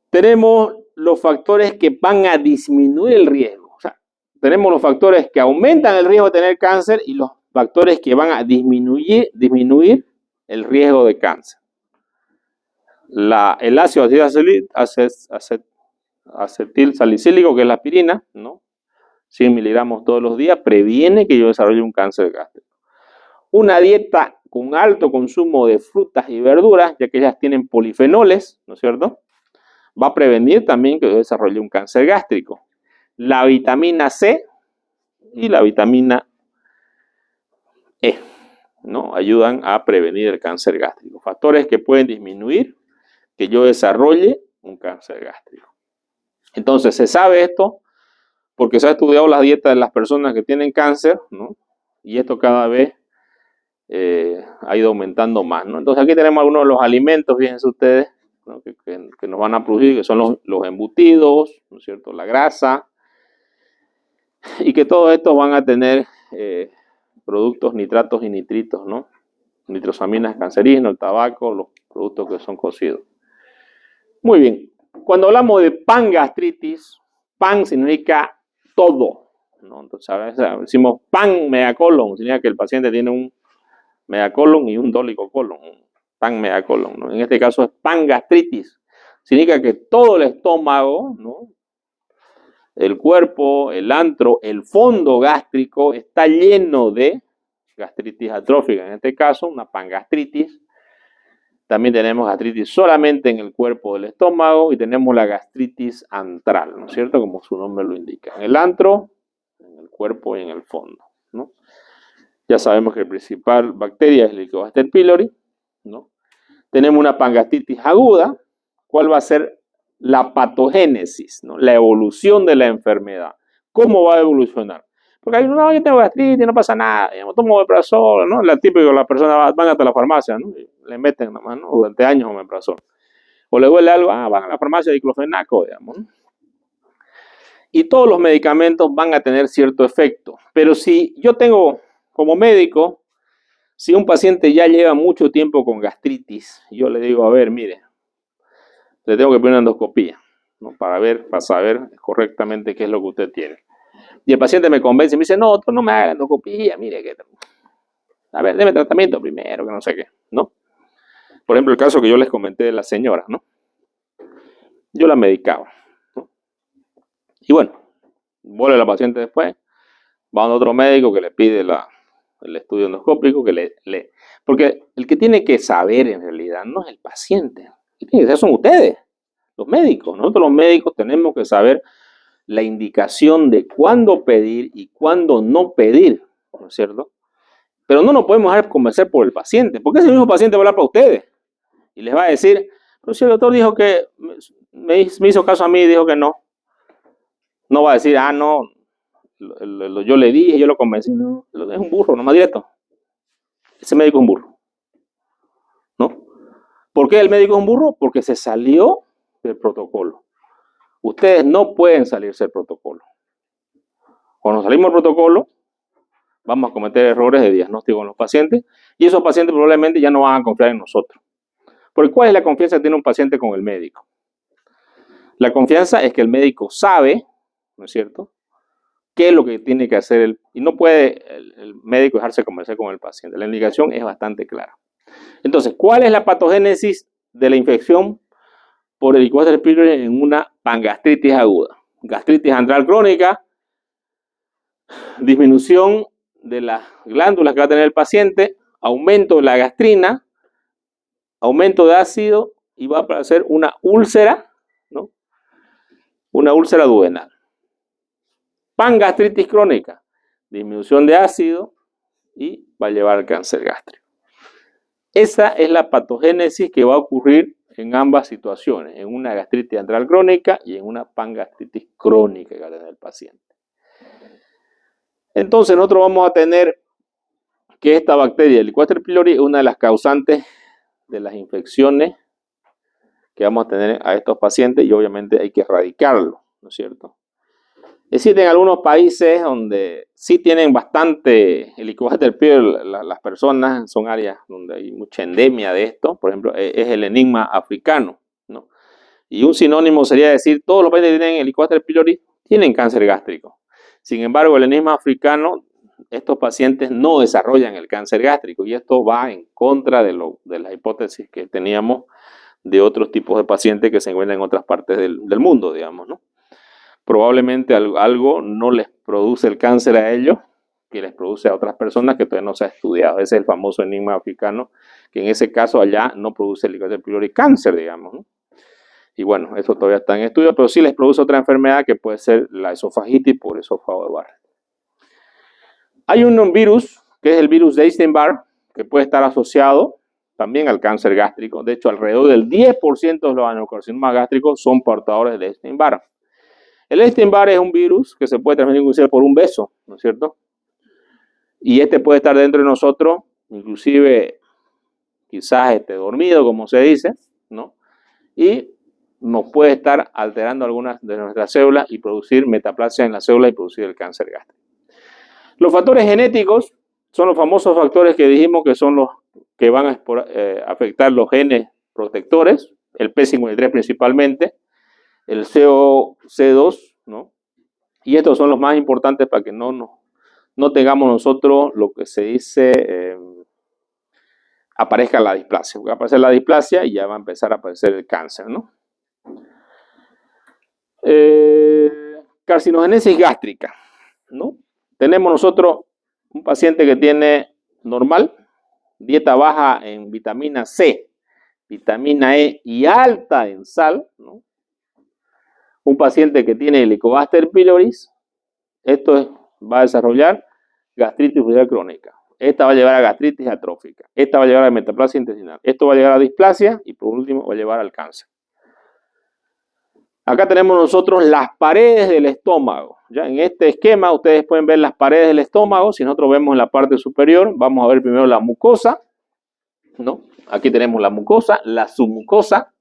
Tenemos los factores que van a disminuir el riesgo. O sea, tenemos los factores que aumentan el riesgo de tener cáncer y los factores que van a disminuir el riesgo de cáncer. El ácido acetil salicílico, que es la aspirina, ¿no?, 100 miligramos todos los días, previene que yo desarrolle un cáncer gástrico. Una dieta con alto consumo de frutas y verduras, ya que ellas tienen polifenoles, ¿no es cierto?, va a prevenir también que yo desarrolle un cáncer gástrico. La vitamina C y la vitamina E, ¿no?, ayudan a prevenir el cáncer gástrico. Factores que pueden disminuir que yo desarrolle un cáncer gástrico. Entonces, se sabe esto porque se ha estudiado la dieta de las personas que tienen cáncer, ¿no?, y esto cada vez ha ido aumentando más, ¿no? Entonces, aquí tenemos algunos de los alimentos, fíjense ustedes, ¿no?, que nos van a producir, que son los embutidos, ¿no es cierto?, la grasa, y que todos estos van a tener productos nitratos y nitritos, ¿no?, nitrosaminas cancerígenas, el tabaco, los productos que son cocidos. Muy bien, cuando hablamos de pangastritis, pan significa todo, ¿no? Entonces, a veces decimos pan megacolon, significa que el paciente tiene un megacolon y un dolicocolon, pan megacolon, ¿no? En este caso es pangastritis, significa que todo el estómago, ¿no?, el cuerpo, el antro, el fondo gástrico está lleno de gastritis atrófica, en este caso una pangastritis. También tenemos gastritis solamente en el cuerpo del estómago y tenemos la gastritis antral, ¿no es cierto?, como su nombre lo indica, en el antro, en el cuerpo y en el fondo, ¿no? Ya sabemos que la principal bacteria es el Helicobacter pylori, ¿no? Tenemos una pangastritis aguda. ¿Cuál va a ser la patogénesis, ¿no?, la evolución de la enfermedad? ¿Cómo va a evolucionar? Porque hay no, yo tengo gastritis, no pasa nada, yo tomo omeprazol, ¿no? La típica, las personas van hasta la farmacia, ¿no?, y le meten nomás, ¿no?, durante años omeprazol. O le duele algo, van a la farmacia de diclofenaco, digamos, ¿no? Y todos los medicamentos van a tener cierto efecto. Pero si yo tengo, como médico, si un paciente ya lleva mucho tiempo con gastritis, yo le digo, a ver, mire, le tengo que poner una endoscopía, ¿no?, para saber correctamente qué es lo que usted tiene. Y el paciente me convence y me dice, no, doctor, no me haga endoscopía, mire, que a ver, deme tratamiento primero, que no sé qué, ¿no? Por ejemplo, el caso que yo les comenté de la señora, ¿no? Yo la medicaba, ¿no? Y bueno, vuelve la paciente después, va a otro médico que le pide el estudio endoscópico, porque el que tiene que saber en realidad no es el paciente, el que tiene que saber son ustedes, los médicos. Nosotros los médicos tenemos que saber la indicación de cuándo pedir y cuándo no pedir, ¿no es cierto? Pero no nos podemos dejar convencer por el paciente, porque ese mismo paciente va a hablar para ustedes y les va a decir, pero si el doctor dijo que me hizo caso a mí y dijo que no. No va a decir, no, yo le dije, yo lo convencí. No, es un burro, nomás directo. Ese médico es un burro, ¿no? ¿Por qué el médico es un burro? Porque se salió del protocolo. Ustedes no pueden salirse del protocolo. Cuando salimos del protocolo, vamos a cometer errores de diagnóstico con los pacientes y esos pacientes probablemente ya no van a confiar en nosotros. Porque ¿cuál es la confianza que tiene un paciente con el médico? La confianza es que el médico sabe, ¿no es cierto?, qué es lo que tiene que hacer él. Y no puede el médico dejarse convencer con el paciente. La indicación es bastante clara. Entonces, ¿cuál es la patogénesis de la infección por Helicobacter pylori en una pangastritis aguda? Gastritis antral crónica, disminución de las glándulas que va a tener el paciente, aumento de la gastrina, aumento de ácido y va a aparecer una úlcera, ¿no?, una úlcera duodenal. Pangastritis crónica, disminución de ácido y va a llevar al cáncer gástrico. Esa es la patogénesis que va a ocurrir en ambas situaciones, en una gastritis antral crónica y en una pangastritis crónica que va a tener el paciente. Entonces nosotros vamos a tener que esta bacteria, el Helicobacter pylori, es una de las causantes de las infecciones que vamos a tener a estos pacientes y obviamente hay que erradicarlo, ¿no es cierto? Existen algunos países donde sí tienen bastante Helicobacter pylori las personas, son áreas donde hay mucha endemia de esto, por ejemplo, es el enigma africano, ¿no? Y un sinónimo sería decir, todos los países que tienen Helicobacter pylori tienen cáncer gástrico. Sin embargo, el enigma africano, estos pacientes no desarrollan el cáncer gástrico y esto va en contra de la hipótesis que teníamos de otros tipos de pacientes que se encuentran en otras partes del mundo, digamos, ¿no? probablemente algo no les produce el cáncer a ellos, que les produce a otras personas que todavía no se ha estudiado. Ese es el famoso enigma africano, que en ese caso allá no produce el Helicobacter pylori cáncer, digamos, ¿no? Y bueno, eso todavía está en estudio, pero sí les produce otra enfermedad que puede ser la esofagitis por esófago de Barrett. Hay un virus, que es el virus de Epstein-Barr, que puede estar asociado también al cáncer gástrico. De hecho, alrededor del 10% de los adenocarcinomas gástricos son portadores de Epstein-Barr. El Epstein-Barr es un virus que se puede transmitir inclusive por un beso, ¿no es cierto? Y este puede estar dentro de nosotros, inclusive quizás dormido, como se dice, ¿no? Y nos puede estar alterando algunas de nuestras células y producir metaplasia en las células y producir el cáncer gástrico. Los factores genéticos son los famosos factores que dijimos que son los que van a afectar los genes protectores, el P53 principalmente, el COC2, ¿no? Y estos son los más importantes para que no tengamos nosotros lo que se dice, aparezca la displasia. Va a aparecer la displasia y ya va a empezar a aparecer el cáncer, ¿no? Carcinogénesis gástrica, ¿no? Tenemos nosotros un paciente que tiene normal, dieta baja en vitamina C, vitamina E y alta en sal, ¿no? Un paciente que tiene Helicobacter pylori, va a desarrollar gastritis biliar crónica. Esta va a llevar a gastritis atrófica. Esta va a llevar a metaplasia intestinal. Esto va a llevar a displasia y por último va a llevar al cáncer. Acá tenemos nosotros las paredes del estómago. Ya en este esquema ustedes pueden ver las paredes del estómago. Si nosotros vemos en la parte superior, vamos a ver primero la mucosa, ¿no? Aquí tenemos la mucosa, la submucosa,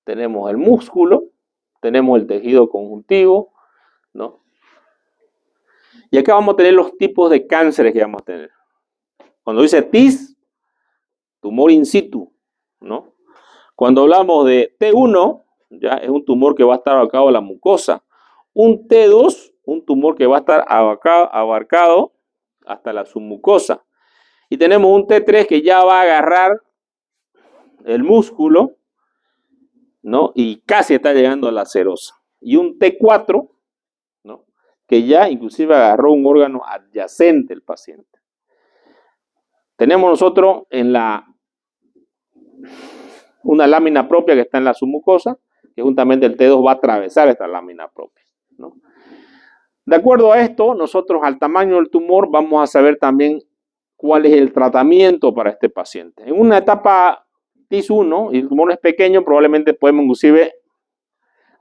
tenemos el músculo, tenemos el tejido conjuntivo, ¿no? Y acá vamos a tener los tipos de cánceres que vamos a tener. Cuando dice TIS, tumor in situ, ¿no? Cuando hablamos de T1, ya es un tumor que va a estar abarcado en la mucosa. Un T2, un tumor que va a estar abarcado hasta la submucosa. Y tenemos un T3 que ya va a agarrar el músculo, ¿no? Y casi está llegando a la serosa. Y un T4, ¿no? Que ya inclusive agarró un órgano adyacente al paciente. Tenemos nosotros una lámina propia que está en la submucosa, que juntamente el T2 va a atravesar esta lámina propia, ¿no? De acuerdo a esto, nosotros al tamaño del tumor vamos a saber también cuál es el tratamiento para este paciente. En una etapa TIS1 y el tumor es pequeño, probablemente podemos inclusive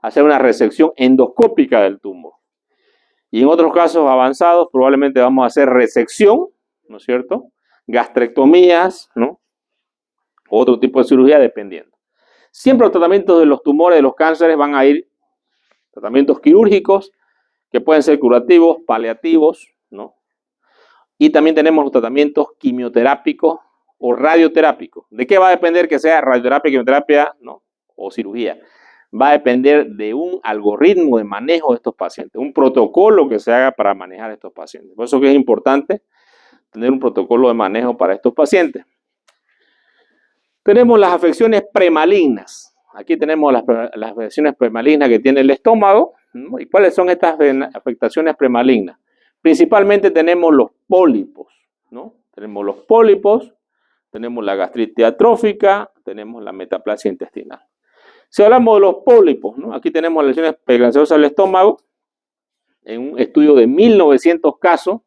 hacer una resección endoscópica del tumor. Y en otros casos avanzados probablemente vamos a hacer resección, ¿no es cierto? Gastrectomías, ¿no? Otro tipo de cirugía dependiendo. Siempre los tratamientos de los tumores, de los cánceres, van a ir tratamientos quirúrgicos que pueden ser curativos, paliativos, ¿no? Y también tenemos los tratamientos quimioterápicos o radioterápicos. ¿De qué va a depender que sea radioterapia, quimioterapia, no? O cirugía? Va a depender de un algoritmo de manejo de estos pacientes, un protocolo que se haga para manejar a estos pacientes. Por eso que es importante tener un protocolo de manejo para estos pacientes. Tenemos las afecciones premalignas. Aquí tenemos las afecciones premalignas que tiene el estómago, ¿no? ¿Y cuáles son estas afectaciones premalignas? Principalmente tenemos los pólipos, ¿no? Tenemos los pólipos, tenemos la gastritis atrófica, tenemos la metaplasia intestinal. Si hablamos de los pólipos, ¿no? Aquí tenemos lesiones precancerosas del estómago, en un estudio de 1900 casos.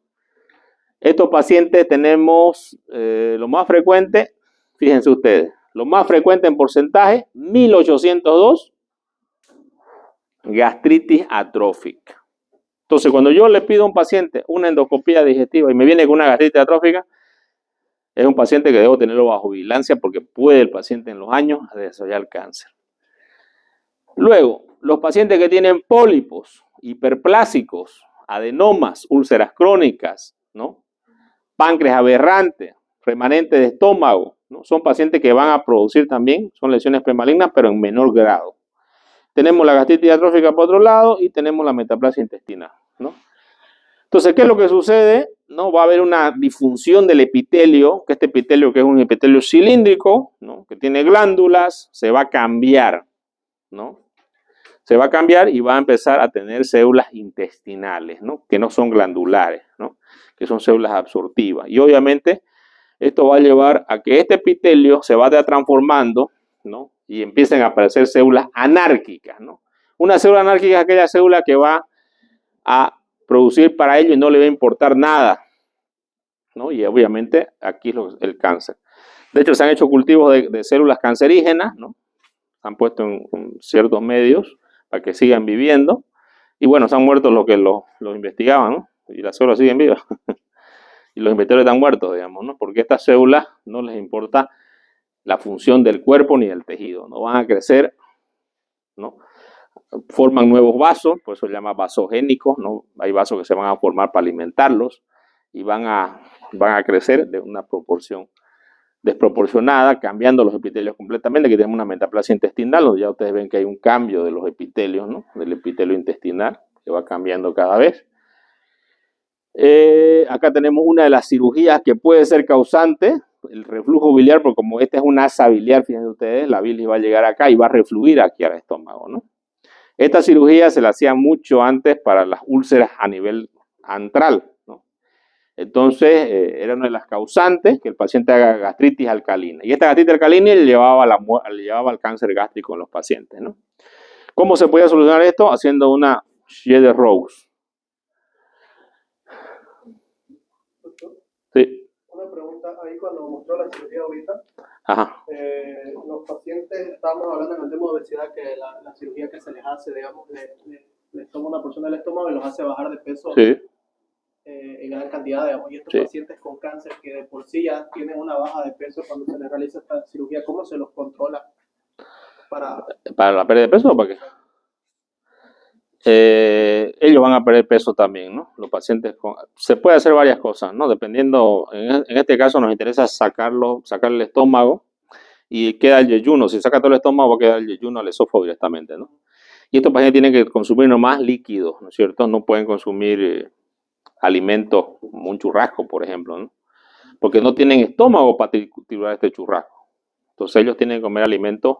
Estos pacientes tenemos lo más frecuente, fíjense ustedes, lo más frecuente en porcentaje, 1802, gastritis atrófica. Entonces, cuando yo le pido a un paciente una endoscopía digestiva y me viene con una gastritis atrófica, es un paciente que debo tenerlo bajo vigilancia porque puede el paciente en los años desarrollar cáncer. Luego, los pacientes que tienen pólipos, hiperplásicos, adenomas, úlceras crónicas, ¿no? Páncreas aberrante, remanente de estómago, ¿no? Son pacientes que van a producir también, son lesiones premalignas, pero en menor grado. Tenemos la gastritis atrófica por otro lado y tenemos la metaplasia intestinal, ¿no? Entonces, ¿qué es lo que sucede? ¿No? Va a haber una disfunción del epitelio, que este epitelio que es un epitelio cilíndrico, ¿no? Que tiene glándulas, se va a cambiar, ¿no? se va a cambiar y va a empezar a tener células intestinales, ¿no? Que no son glandulares, ¿no? Que son células absortivas. Y obviamente esto va a llevar a que este epitelio se vaya transformando, ¿no? Y empiecen a aparecer células anárquicas, ¿no? Una célula anárquica es aquella célula que va a producir para ello y no le va a importar nada, ¿no? Y obviamente aquí es el cáncer. De hecho, se han hecho cultivos de células cancerígenas, ¿no? Se han puesto en ciertos medios para que sigan viviendo. Y bueno, se han muerto los que los investigaban, ¿no? Y las células siguen vivas. Y los investigadores están muertos, digamos, ¿no? Porque estas células no les importa la función del cuerpo ni del tejido. No van a crecer, ¿no? Forman nuevos vasos, por eso se llama vasogénicos, ¿no? Hay vasos que se van a formar para alimentarlos y van a crecer de una proporción desproporcionada, cambiando los epitelios completamente. Aquí tenemos una metaplasia intestinal, donde ya ustedes ven que hay un cambio de los epitelios, ¿no? Del epitelio intestinal, que va cambiando cada vez. Acá tenemos una de las cirugías que puede ser causante, el reflujo biliar, porque como esta es una asa biliar, fíjense ustedes, la bilis va a llegar acá y va a refluir aquí al estómago, ¿no? Esta cirugía se la hacía mucho antes para las úlceras a nivel antral, ¿no? Entonces, era una de las causantes que el paciente haga gastritis alcalina. Y esta gastritis alcalina le llevaba al cáncer gástrico en los pacientes, ¿no? ¿Cómo se podía solucionar esto? Haciendo una Sjögren-Rose. Sí. Una pregunta ahí cuando mostró la cirugía ahorita. Ajá. Los pacientes, estábamos hablando en el tema de obesidad, que la cirugía que se les hace, digamos, le toma una porción del estómago y los hace bajar de peso. Sí. En gran cantidad, digamos, y estos Sí. pacientes con cáncer que de por sí ya tienen una baja de peso cuando se les realiza esta cirugía, ¿cómo se los controla para la pérdida de peso o para qué? Ellos van a perder peso también, ¿no? Los pacientes se puede hacer varias cosas, ¿no? Dependiendo, en este caso nos interesa sacarle el estómago y queda el yeyuno. Si saca todo el estómago va a quedar el yeyuno al esófago directamente, ¿no? Y estos pacientes tienen que consumir nomás líquidos, ¿no es cierto? No pueden consumir alimentos como un churrasco, por ejemplo, ¿no? Porque no tienen estómago para triturar este churrasco. Entonces ellos tienen que comer alimentos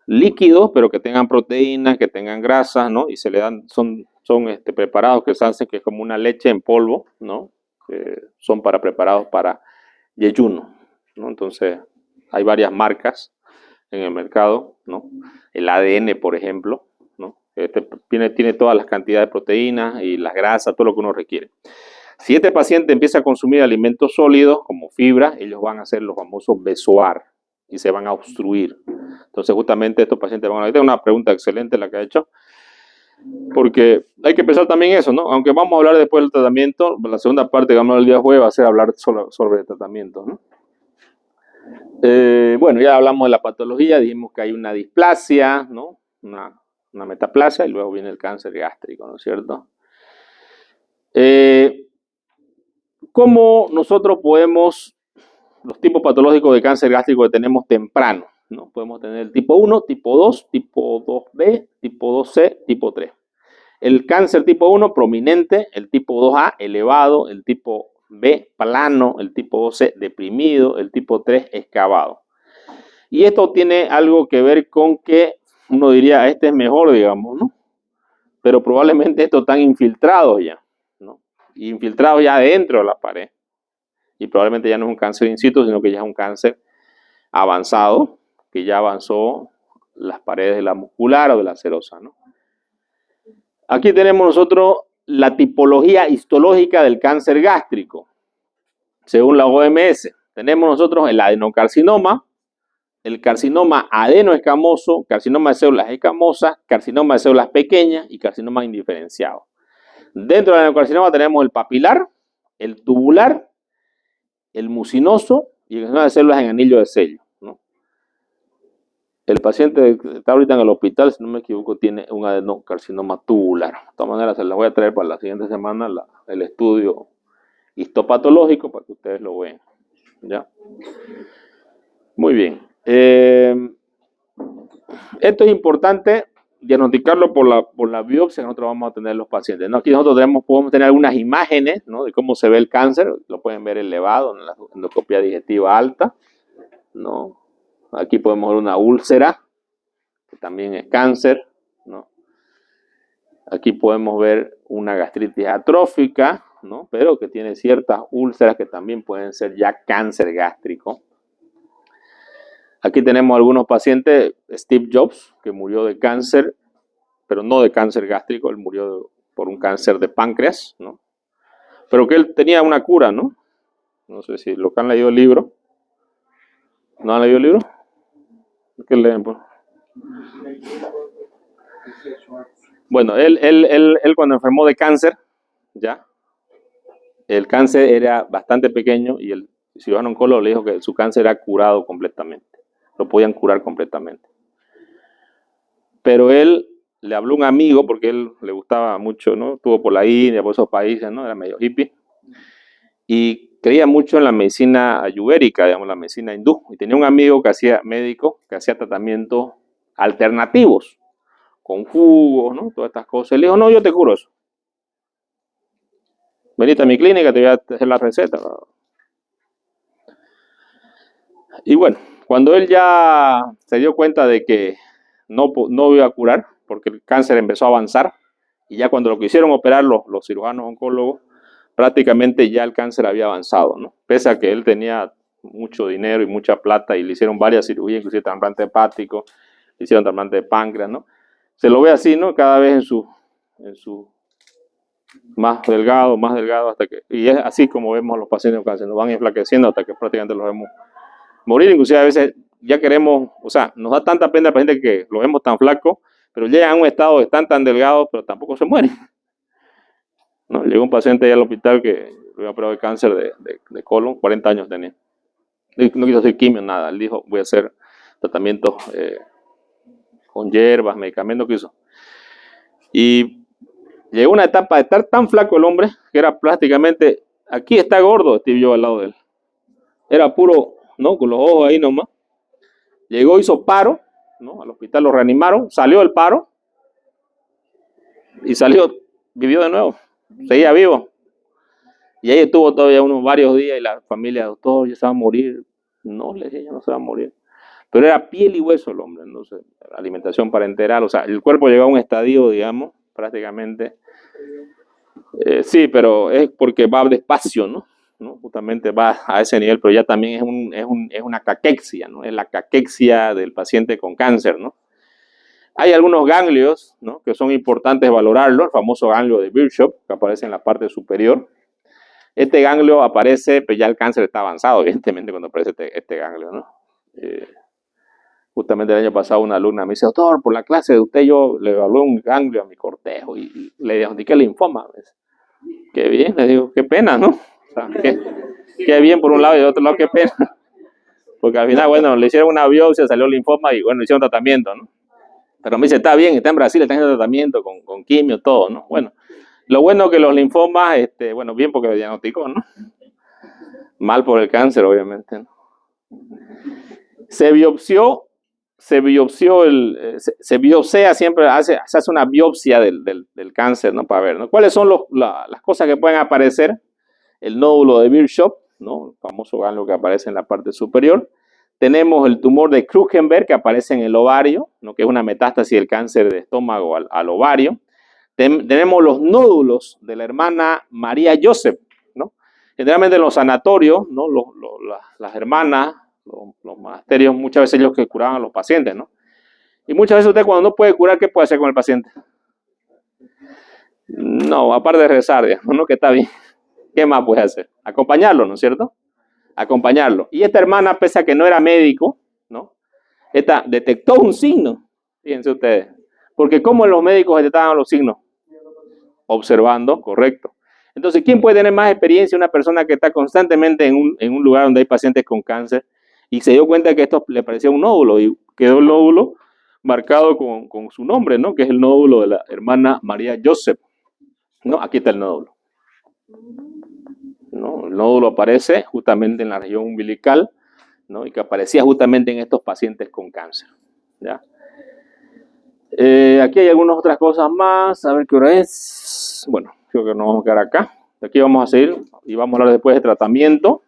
líquidos, pero que tengan proteínas, que tengan grasas, ¿no? Y se le dan, son preparados que se hacen, que es como una leche en polvo, ¿no? Que son preparados para yeyuno, ¿no? Entonces, hay varias marcas en el mercado, ¿no? El ADN, por ejemplo, ¿no? Tiene todas las cantidades de proteínas y las grasas, todo lo que uno requiere. Si este paciente empieza a consumir alimentos sólidos, como fibra, ellos van a hacer los famosos besoar y se van a obstruir. Entonces, justamente estos pacientes van a... Esta es una pregunta excelente la que ha hecho, porque hay que pensar también eso, ¿no? Aunque vamos a hablar después del tratamiento, la segunda parte que vamos a hablar el día jueves va a ser hablar sobre el tratamiento, ¿no? Bueno, ya hablamos de la patología, dijimos que hay una displasia, ¿no? Una metaplasia y luego viene el cáncer gástrico, ¿no es cierto? ¿Cómo nosotros podemos, los tipos patológicos de cáncer gástrico que tenemos temprano, ¿no? Podemos tener el tipo 1, tipo 2, tipo 2B, tipo 2C, tipo 3. El cáncer tipo 1 prominente, el tipo 2A elevado, el tipo B plano, el tipo 2C deprimido, el tipo 3 excavado. Y esto tiene algo que ver con que uno diría, este es mejor, digamos, ¿no? Pero probablemente estos están infiltrados ya, ¿no? Y infiltrados ya dentro de la pared. Y probablemente ya no es un cáncer in situ, sino que ya es un cáncer avanzado, que ya avanzó las paredes de la muscular o de la serosa, ¿no? Aquí tenemos nosotros la tipología histológica del cáncer gástrico. Según la OMS, tenemos nosotros el adenocarcinoma, el carcinoma adenoescamoso, carcinoma de células escamosas, carcinoma de células pequeñas y carcinoma indiferenciado. Dentro del adenocarcinoma tenemos el papilar, el tubular, el mucinoso y el carcinoma de células en anillo de sello, ¿no? El paciente que está ahorita en el hospital, si no me equivoco, tiene un adenocarcinoma tubular. De todas maneras, se les voy a traer para la siguiente semana el estudio histopatológico para que ustedes lo vean, ¿ya? Muy bien. Esto es importante diagnosticarlo por la biopsia que nosotros vamos a tener los pacientes, ¿no? Aquí nosotros podemos tener algunas imágenes, ¿no? De cómo se ve el cáncer, lo pueden ver elevado en la endoscopia digestiva alta, ¿no? Aquí podemos ver una úlcera, que también es cáncer, ¿no? Aquí podemos ver una gastritis atrófica, ¿no? Pero que tiene ciertas úlceras que también pueden ser ya cáncer gástrico. Aquí tenemos algunos pacientes, Steve Jobs, que murió de cáncer, pero no de cáncer gástrico, él murió por un cáncer de páncreas, ¿no? Pero que él tenía una cura, ¿no? No sé si lo que han leído el libro. ¿No han leído el libro? ¿Qué leen, pues? Bueno, él cuando enfermó de cáncer, ya, el cáncer era bastante pequeño y el cirujano oncólogo le dijo que su cáncer era curado completamente. Lo podían curar completamente. Pero él le habló a un amigo, porque él le gustaba mucho, ¿no? Estuvo por la India, por esos países, ¿no? Era medio hippie. Y creía mucho en la medicina ayurvédica, digamos, la medicina hindú. Y tenía un amigo que hacía médico, que hacía tratamientos alternativos, con jugos, ¿no? Todas estas cosas. Él dijo, no, yo te curo eso. Venite a mi clínica, te voy a hacer la receta. Y bueno, cuando él ya se dio cuenta de que no iba a curar, porque el cáncer empezó a avanzar, y ya cuando lo quisieron operar los cirujanos oncólogos, prácticamente ya el cáncer había avanzado, ¿no? Pese a que él tenía mucho dinero y mucha plata y le hicieron varias cirugías, inclusive trasplante hepático, le hicieron trasplante de páncreas, ¿no? Se lo ve así, ¿no? Cada vez en su más delgado, hasta que, y es así como vemos a los pacientes con cáncer, nos van enflaqueciendo hasta que prácticamente los vemos morir. Inclusive a veces ya queremos, o sea, nos da tanta pena a la gente que lo vemos tan flaco, pero llegan a un estado de están tan delgados, pero tampoco se mueren. ¿No? Llegó un paciente allá al hospital que le había operado de cáncer de colon, 40 años tenía. No quiso hacer quimio, nada. Él dijo, voy a hacer tratamientos con hierbas, medicamentos que hizo. Y llegó una etapa de estar tan flaco el hombre que era prácticamente, aquí está gordo, Steve Jobs al lado de él. Era puro, ¿no? Con los ojos ahí nomás. Llegó, hizo paro, ¿no? Al hospital lo reanimaron, salió del paro y salió, vivió de nuevo, seguía vivo. Y ahí estuvo todavía varios días y la familia, doctor, ya se va a morir. No, le dije, ya no se va a morir. Pero era piel y hueso el hombre, entonces, alimentación parenteral, o sea, el cuerpo llegó a un estadio, digamos, prácticamente. Sí, pero es porque va despacio, ¿no? Justamente va a ese nivel, pero ya también es una caquexia, ¿no? Es la caquexia del paciente con cáncer, ¿no? Hay algunos ganglios, ¿no? Que son importantes valorarlo, el famoso ganglio de Virchow, que aparece en la parte superior. Este ganglio aparece, pues ya el cáncer está avanzado, evidentemente, cuando aparece este ganglio, ¿no? Justamente el año pasado una alumna me dice, doctor, por la clase de usted yo le evalué un ganglio a mi cortejo y le diagnostiqué linfoma. Qué bien, le digo, qué pena, ¿no? O sea, qué bien por un lado y de otro lado, qué pena. Porque al final, bueno, le hicieron una biopsia, salió linfoma y bueno, le hicieron tratamiento, ¿no? Pero me dice, está bien, está en Brasil, está haciendo tratamiento con quimio, todo, ¿no? Bueno, lo bueno que los linfomas, bueno, bien porque lo diagnosticó, ¿no? Mal por el cáncer, obviamente, ¿no? Se biopsia siempre, se hace una biopsia del cáncer, ¿no? Para ver, ¿no? ¿Cuáles son las cosas que pueden aparecer? El nódulo de Virchow, ¿no? El famoso ganglio que aparece en la parte superior. Tenemos el tumor de Krukenberg que aparece en el ovario, ¿no? Que es una metástasis del cáncer de estómago al ovario. Tenemos los nódulos de la hermana María Joseph, ¿no? Generalmente en los sanatorios, ¿no? Las hermanas, los monasterios, muchas veces ellos que curaban a los pacientes, ¿no? Y muchas veces usted cuando no puede curar, ¿qué puede hacer con el paciente? No, aparte de rezar, digamos, ¿no? Que está bien. ¿Qué más puede hacer? Acompañarlo, ¿no es cierto? Acompañarlo. Y esta hermana, pese a que no era médico, ¿no? Esta detectó un signo, fíjense ustedes. Porque ¿cómo los médicos detectaban los signos? Observando, correcto. Entonces, ¿quién puede tener más experiencia? Una persona que está constantemente en un lugar donde hay pacientes con cáncer y se dio cuenta que esto le parecía un nódulo y quedó el nódulo marcado con su nombre, ¿no? Que es el nódulo de la hermana María Joseph. ¿No? Aquí está el nódulo. ¿No? El nódulo aparece justamente en la región umbilical, ¿no? Y que aparecía justamente en estos pacientes con cáncer. ¿Ya? Aquí hay algunas otras cosas más, a ver qué hora es. Bueno, creo que nos vamos a quedar acá. De aquí vamos a seguir y vamos a hablar después de tratamiento.